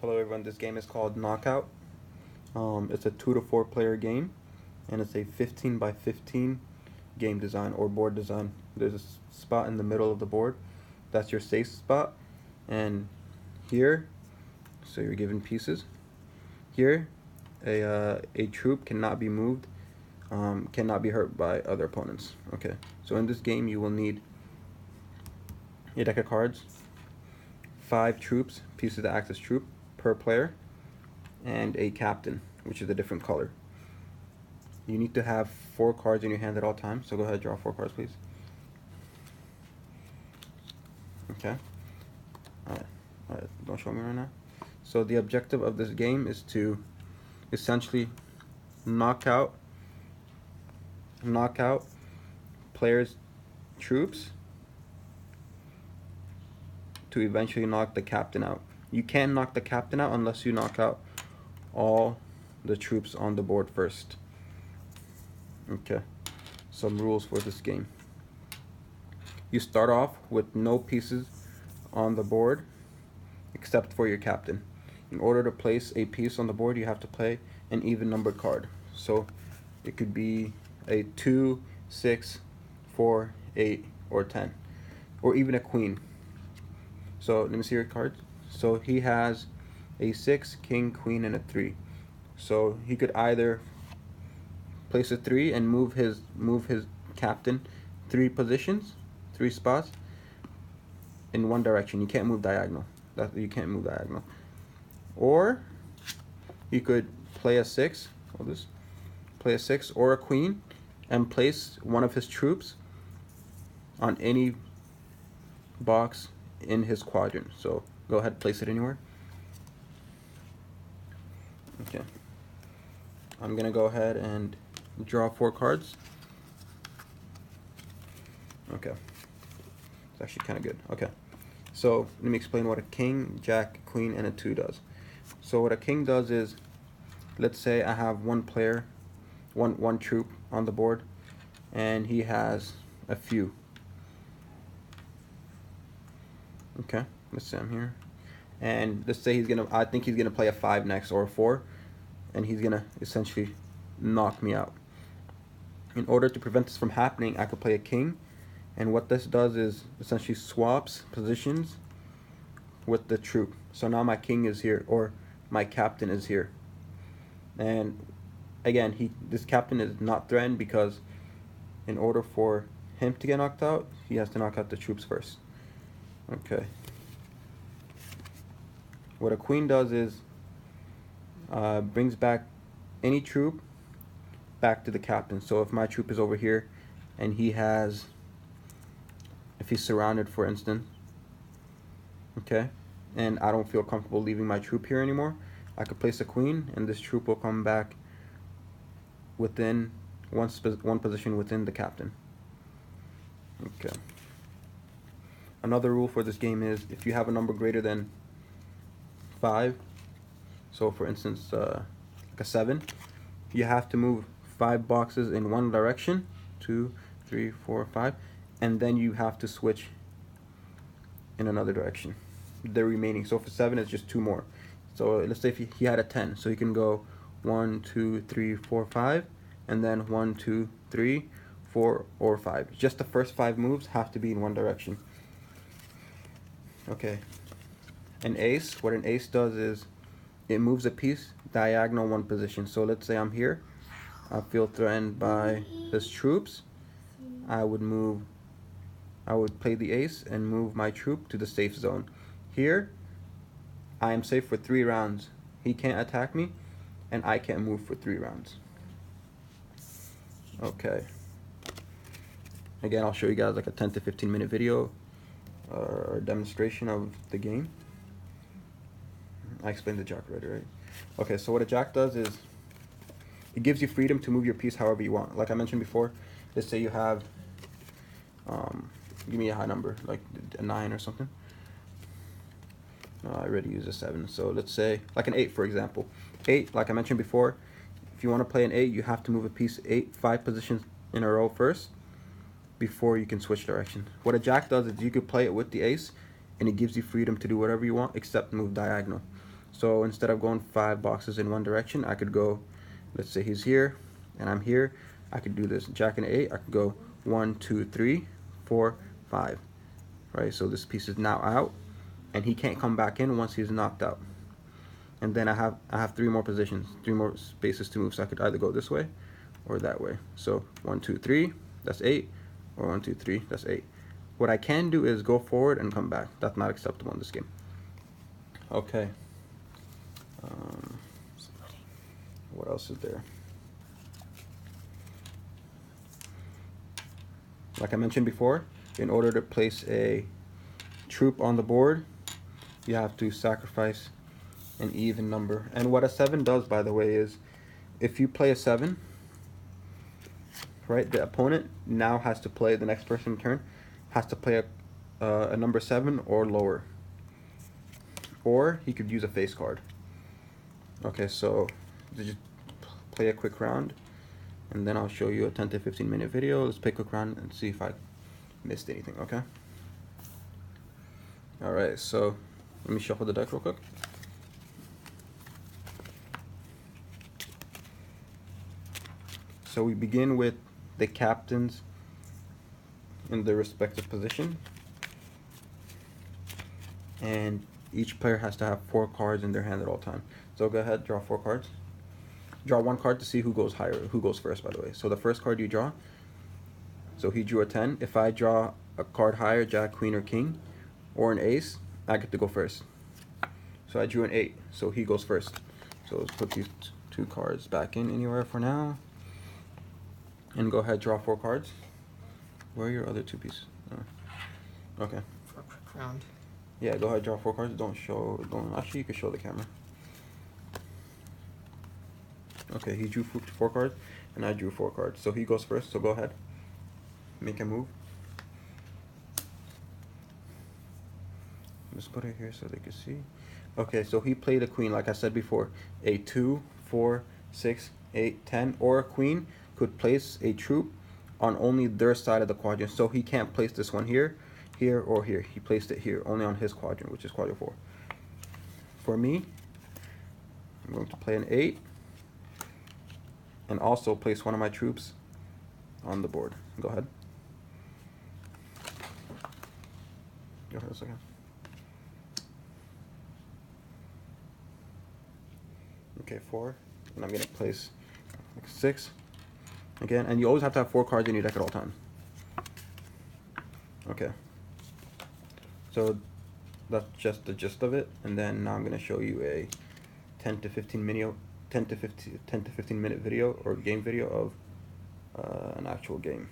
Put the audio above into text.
Hello everyone, this game is called Knockout. It's a 2 to 4 player game, and it's a 15 by 15 game design or board design. There's a spot in the middle of the board, that's your safe spot, and here, so you're given pieces. Here, a troop cannot be moved, cannot be hurt by other opponents. Okay, so in this game you will need a deck of cards, 5 troops, pieces that act as troop per player, and a captain, which is a different color. You need to have 4 cards in your hand at all times, so go ahead, draw 4 cards, please. Okay. Alright, don't show me right now. So the objective of this game is to essentially knock out players' troops to eventually knock the captain out. You can't knock the captain out unless you knock out all the troops on the board first. Okay, some rules for this game. You start off with no pieces on the board except for your captain. In order to place a piece on the board, you have to play an even numbered card. So it could be a 2, 6, 4, 8, or 10, or even a queen. So let me see your cards. So he has a 6, king, queen, and a 3. So he could either place a 3 and move his captain 3 positions, 3 spots in one direction. You can't move diagonal. You can't move diagonal. Or you could play a 6. Play a 6 or a queen and place one of his troops on any box in his quadrant. So go ahead, place it anywhere. Okay, I'm gonna go ahead and draw 4 cards. Okay, it's actually kind of good. Okay, so let me explain what a king, jack, queen, and a 2 does. So what a king does is, let's say I have one player, one troop on the board, and he has a few. Okay, let's say I'm here, and let's say I think he's gonna play a 5 next, or a 4, and he's gonna essentially knock me out. In order to prevent this from happening, I could play a king, and what this does is essentially swaps positions with the troop. So now my king is here, or my captain is here, and again, this captain is not threatened because in order for him to get knocked out, he has to knock out the troops first. Okay. What a queen does is brings back any troop back to the captain. So if my troop is over here and if he's surrounded, for instance, okay, and I don't feel comfortable leaving my troop here anymore, I could place a queen and this troop will come back within one position within the captain. Okay. Another rule for this game is if you have a number greater than 5, so for instance like a 7, you have to move 5 boxes in one direction, 2, 3, 4, 5, and then you have to switch in another direction, the remaining. So for 7 it's just 2 more. So let's say if he had a 10, so he can go 1, 2, 3, 4, 5, and then 1, 2, 3, 4, or 5. Just the first 5 moves have to be in one direction. Okay, an ace, what an ace does is it moves a piece diagonal 1 position. So let's say I'm here, I feel threatened by his troops, I would play the ace and move my troop to the safe zone. Here I am safe for 3 rounds. He can't attack me and I can't move for 3 rounds. Okay, again, I'll show you guys like a 10 to 15 minute video or demonstration of the game. I explained the jack already, right? Okay, so what a jack does is it gives you freedom to move your piece however you want. Like I mentioned before, let's say you have give me a high number, like a 9 or something. No, I already used a 7, so let's say like an 8, for example. 8, like I mentioned before, if you want to play an 8, you have to move a piece 5 positions in a row first before you can switch direction. What a jack does is you could play it with the ace and it gives you freedom to do whatever you want except move diagonal. So instead of going 5 boxes in one direction, I could go, let's say he's here and I'm here, I could do this jack and 8. I could go 1, 2, 3, 4, 5, right? So this piece is now out and he can't come back in once he's knocked out. And then I have 3 more positions, 3 more spaces to move, so I could either go this way or that way. So 1, 2, 3, that's 8, or 1, 2, 3, that's 8. What I can do is go forward and come back. That's not acceptable in this game. Okay. What else is there? Like I mentioned before, in order to place a troop on the board, you have to sacrifice an even number. And what a 7 does, by the way, is if you play a 7, right, the opponent now has to play, the next person in turn has to play a number 7 or lower. Or he could use a face card. Okay, so just play a quick round, and then I'll show you a 10 to 15 minute video. Let's play a quick round and see if I missed anything, okay? Alright, so let me shuffle the deck real quick. So we begin with the captains in their respective position, and each player has to have 4 cards in their hand at all times. So go ahead, draw 4 cards. Draw 1 card to see who goes higher, who goes first, by the way. So the first card you draw, so he drew a 10. If I draw a card higher, jack, queen, or king, or an ace, I get to go first. So I drew an 8, so he goes first. So let's put these 2 cards back in anywhere for now. And go ahead, draw 4 cards. Where are your other 2 pieces? Oh. Okay. For a quick round. Yeah, go ahead, draw 4 cards. Actually, you can show the camera. Okay, he drew 4 cards, and I drew 4 cards. So he goes first, so go ahead. Make a move. Just put it here so they can see. Okay, so he played a queen, like I said before. A 2, 4, 6, 8, 10, or a queen could place a troop on only their side of the quadrant. So he can't place this one here, here, or here. He placed it here, only on his quadrant, which is quadrant 4. For me, I'm going to play an 8, and also place one of my troops on the board. Go ahead. Go ahead a second. Okay, 4, and I'm gonna place like 6 again, and you always have to have 4 cards in your deck at all times. Okay, so that's just the gist of it, and then now I'm gonna show you a 10 to 15 minute video or game video of an actual game.